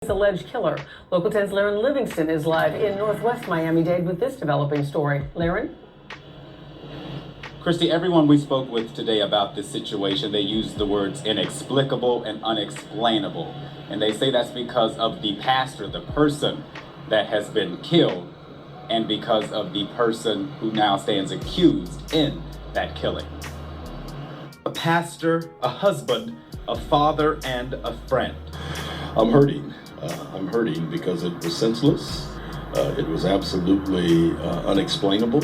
Alleged killer. Local 10's Laren Livingston is live in Northwest Miami-Dade with this developing story. Laren? Christy, everyone we spoke with today about this situation, they used the words inexplicable and unexplainable. And they say that's because of the pastor, the person that has been killed, and because of the person who now stands accused in that killing. A pastor, a husband, a father, and a friend. I'm hurting. I'm hurting because it was senseless. It was absolutely unexplainable.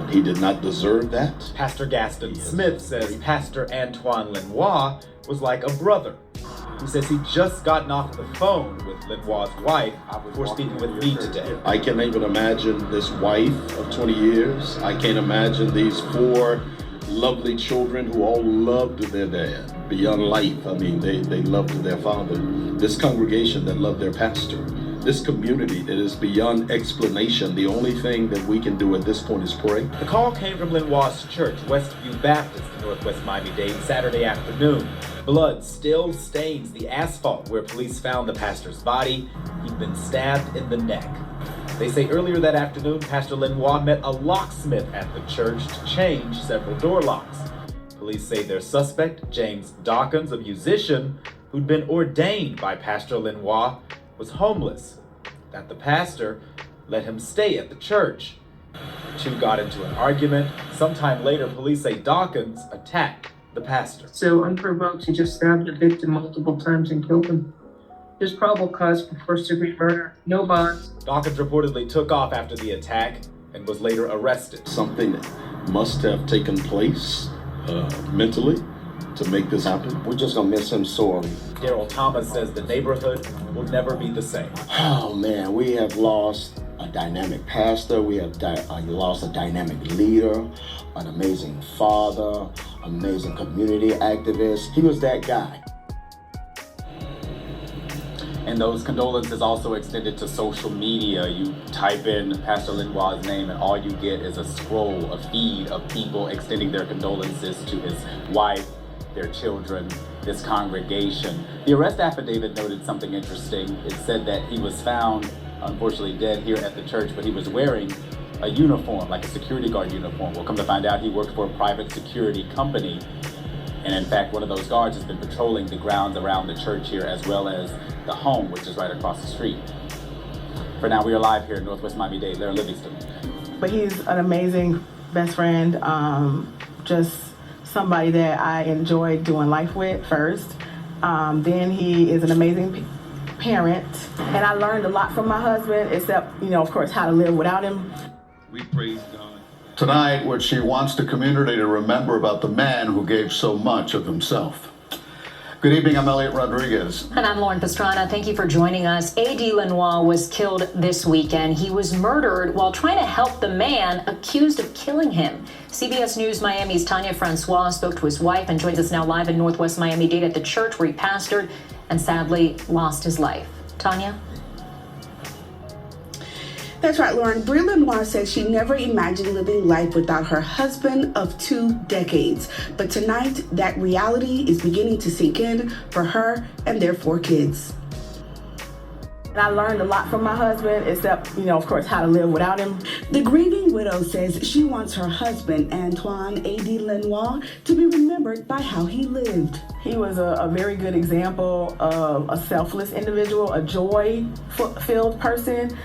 He did not deserve that. Pastor Gaston Smith says Pastor Antoine Lenoir was like a brother. He says he'd just gotten off the phone with Lenoir's wife before speaking with me today. I can't even imagine this wife of 20 years. I can't imagine these 4 lovely children who all loved their dad beyond life. I mean, they loved their father. This congregation that loved their pastor. This community that is beyond explanation. The only thing that we can do at this point is pray. The call came from Lenoir's church, Westview Baptist in Northwest Miami-Dade, Saturday afternoon. Blood still stains the asphalt where police found the pastor's body. He'd been stabbed in the neck. They say earlier that afternoon, Pastor Lenoir met a locksmith at the church to change several door locks. Police say their suspect, James Dawkins, a musician who'd been ordained by Pastor Lenoir, was homeless, that the pastor let him stay at the church. The two got into an argument. Sometime later, police say Dawkins attacked the pastor. So unprovoked, he just stabbed the victim multiple times and killed him. There's probable cause for first-degree murder. No bonds. Dawkins reportedly took off after the attack and was later arrested. Something must have taken place mentally to make this happen. We're just gonna miss him sorely. Daryl Thomas says the neighborhood will never be the same. Oh man, we have lost a dynamic pastor, we have lost a dynamic leader, an amazing father, amazing community activist. He was that guy. And those condolences also extended to social media. You type in Pastor Lenoir's name and all you get is a scroll, a feed of people extending their condolences to his wife, their children, this congregation. The arrest affidavit noted something interesting. It said that he was found, unfortunately dead here at the church, but he was wearing a uniform, like a security guard uniform. We'll come to find out he worked for a private security company. And in fact, one of those guards has been patrolling the grounds around the church here, as well as the home, which is right across the street. For now, we are live here in Northwest Miami-Dade. Laren Livingston. But he's an amazing best friend, just somebody that I enjoyed doing life with first. Then he is an amazing parent, and I learned a lot from my husband, except, of course, how to live without him. We praise God. Tonight, what she wants the community to remember about the man who gave so much of himself. Good evening, I'm Elliot Rodriguez. And I'm Lauren Pastrana. Thank you for joining us. A.D. Lenoir was killed this weekend. He was murdered while trying to help the man accused of killing him. CBS News Miami's Tanya Francois spoke to his wife and joins us now live in Northwest Miami-Dade at the church where he pastored and sadly lost his life. Tanya? That's right, Lauren. Brie Lenoir says she never imagined living life without her husband of 2 decades. But tonight, that reality is beginning to sink in for her and their 4 kids. And I learned a lot from my husband, except, of course, how to live without him. The grieving widow says she wants her husband, Antoine A.D. Lenoir, to be remembered by how he lived. He was a very good example of a selfless individual, a joy-filled person.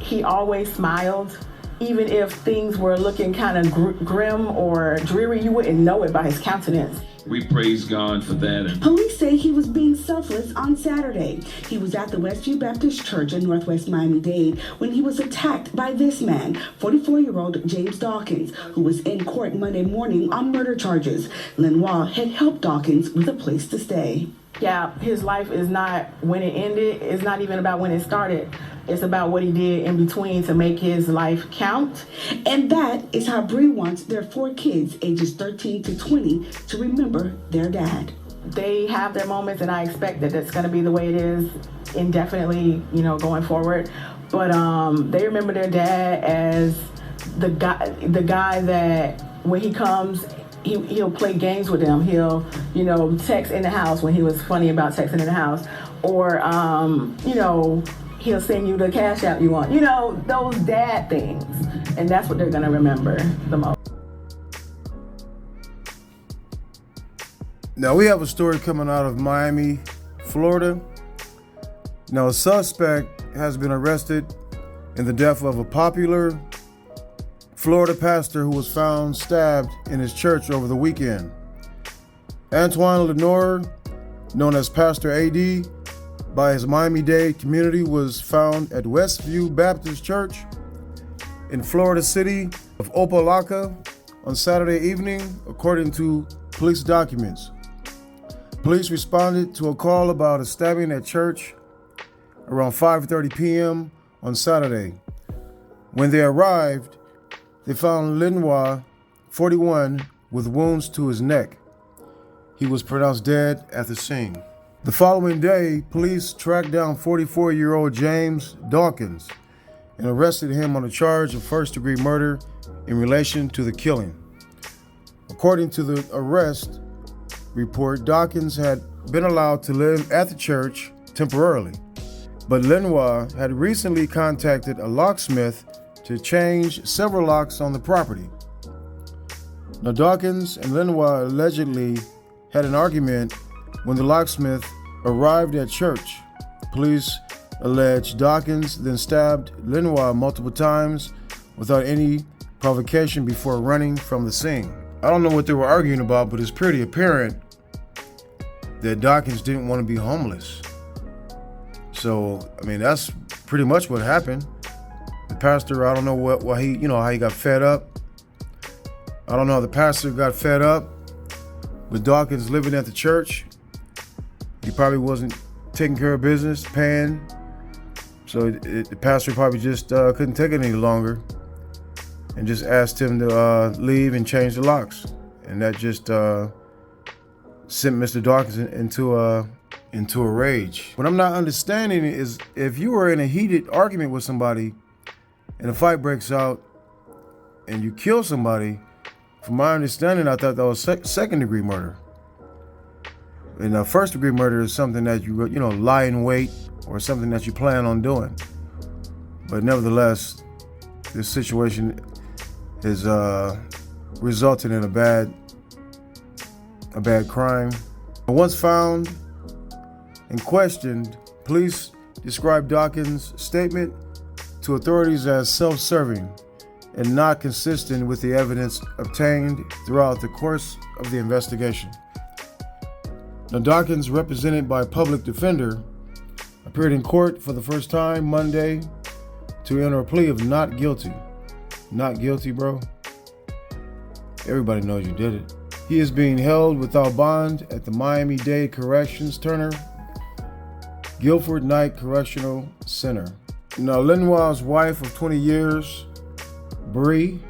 He always smiled. Even if things were looking kind of grim or dreary, you wouldn't know it by his countenance. We praise God for that. Police say he was being selfless on Saturday. He was at the Westview Baptist Church in Northwest Miami-Dade when he was attacked by this man, 44-year-old James Dawkins, who was in court Monday morning on murder charges. Lenoir had helped Dawkins with a place to stay. Yeah, his life is not when it ended. It's not even about when it started. It's about what he did in between to make his life count. And that is how Brie wants their 4 kids, ages 13 to 20, to remember their dad. They have their moments, and I expect that that's going to be the way it is indefinitely, going forward. But they remember their dad as the guy that when he comes, he'll play games with them. He'll, text in the house when he was funny about texting in the house. or, he'll send you the cash app you want. Those dad things. And that's what they're gonna remember the most. Now we have a story coming out of Miami, Florida. Now a suspect has been arrested in the death of a popular Florida pastor who was found stabbed in his church over the weekend. Antoine Lenore, known as Pastor AD by his Miami-Dade community, was found at Westview Baptist Church in Florida city of Opa-locka on Saturday evening, according to police documents. Police responded to a call about a stabbing at church around 5:30 p.m. on Saturday. When they arrived, they found Lenoir, 41, with wounds to his neck. He was pronounced dead at the scene. The following day, police tracked down 44-year-old James Dawkins and arrested him on a charge of first-degree murder in relation to the killing. According to the arrest report, Dawkins had been allowed to live at the church temporarily, but Lenoir had recently contacted a locksmith to change several locks on the property. Now, Dawkins and Lenoir allegedly had an argument when the locksmith arrived at church. Police allege Dawkins then stabbed Lenoir multiple times without any provocation before running from the scene. I don't know what they were arguing about, but it's pretty apparent that Dawkins didn't want to be homeless. So, that's pretty much what happened. The pastor, I don't know how he got fed up. I don't know how the pastor got fed up with Dawkins living at the church. He probably wasn't taking care of business, paying. So the pastor probably just couldn't take it any longer and just asked him to leave and change the locks. And that just sent Mr. Dawkins into a rage. What I'm not understanding is if you were in a heated argument with somebody and a fight breaks out and you kill somebody, from my understanding, I thought that was second-degree murder. And first-degree murder is something that you lie in wait or something that you plan on doing. But nevertheless, this situation is resulting in a bad crime. Once found and questioned, police described Dawkins' statement to authorities as self-serving and not consistent with the evidence obtained throughout the course of the investigation. Now, Dawkins, represented by a public defender, appeared in court for the first time Monday to enter a plea of not guilty. Not guilty, bro. Everybody knows you did it. He is being held without bond at the Miami-Dade Corrections Turner Guilford Knight Correctional Center. Now, Lenoir's wife of 20 years, Bree,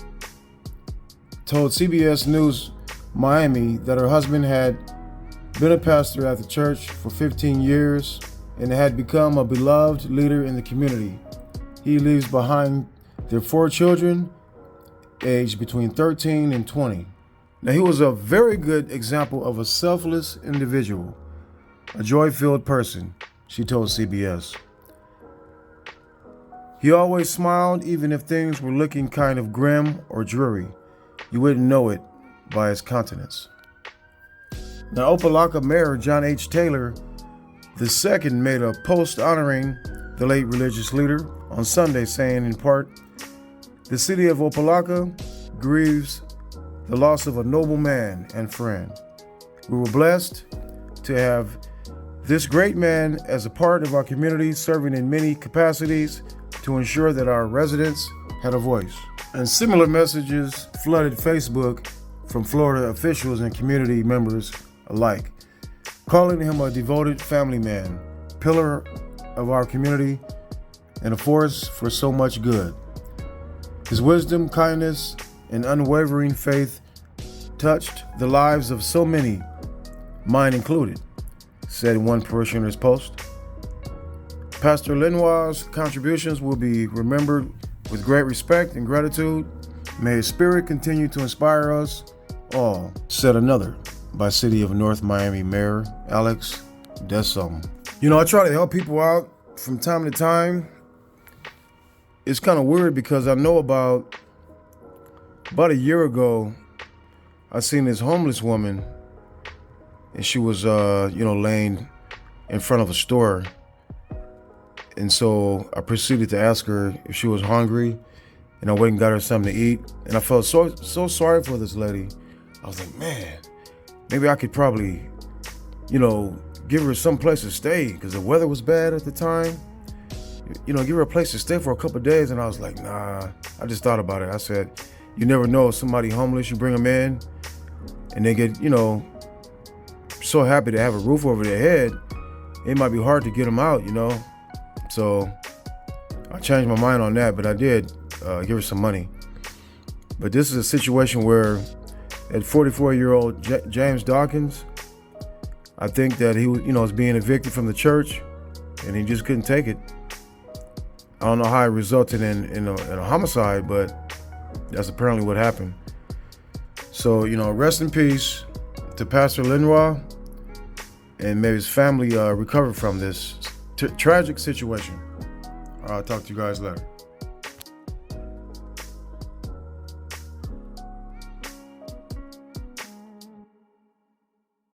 told CBS News Miami that her husband had been a pastor at the church for 15 years and had become a beloved leader in the community. He leaves behind their 4 children, aged between 13 and 20. Now, he was a very good example of a selfless individual, a joy-filled person, she told CBS. He always smiled even if things were looking kind of grim or dreary. You wouldn't know it by his countenance. Now, Opa-locka Mayor John H. Taylor II made a post honoring the late religious leader on Sunday, saying in part, "The city of Opa-locka grieves the loss of a noble man and friend. We were blessed to have this great man as a part of our community, serving in many capacities to ensure that our residents had a voice." And similar messages flooded Facebook from Florida officials and community members alike, calling him a devoted family man, pillar of our community, and a force for so much good. His wisdom, kindness, and unwavering faith touched the lives of so many, mine included, said one parishioner's post. Pastor Lenoir's contributions will be remembered with great respect and gratitude. May his spirit continue to inspire us all, said another by City of North Miami Mayor Alex Desom. You know, I try to help people out from time to time. It's kind of weird because I know about a year ago, I seen this homeless woman, and she was, laying in front of a store. And so I proceeded to ask her if she was hungry, and I went and got her something to eat. And I felt so sorry for this lady. I was like, man, maybe I could probably, give her some place to stay, because the weather was bad at the time. Give her a place to stay for a couple of days. And I was like, nah, I just thought about it. I said, you never know, somebody homeless, you bring them in and they get, so happy to have a roof over their head. It might be hard to get them out, So I changed my mind on that, but I did give her some money. But this is a situation where at 44-year-old James Dawkins, I think that he was being evicted from the church, and he just couldn't take it. I don't know how it resulted in a homicide, but that's apparently what happened. So, rest in peace to Pastor Lenoir, and may his family recover from this tragic situation. I'll talk to you guys later.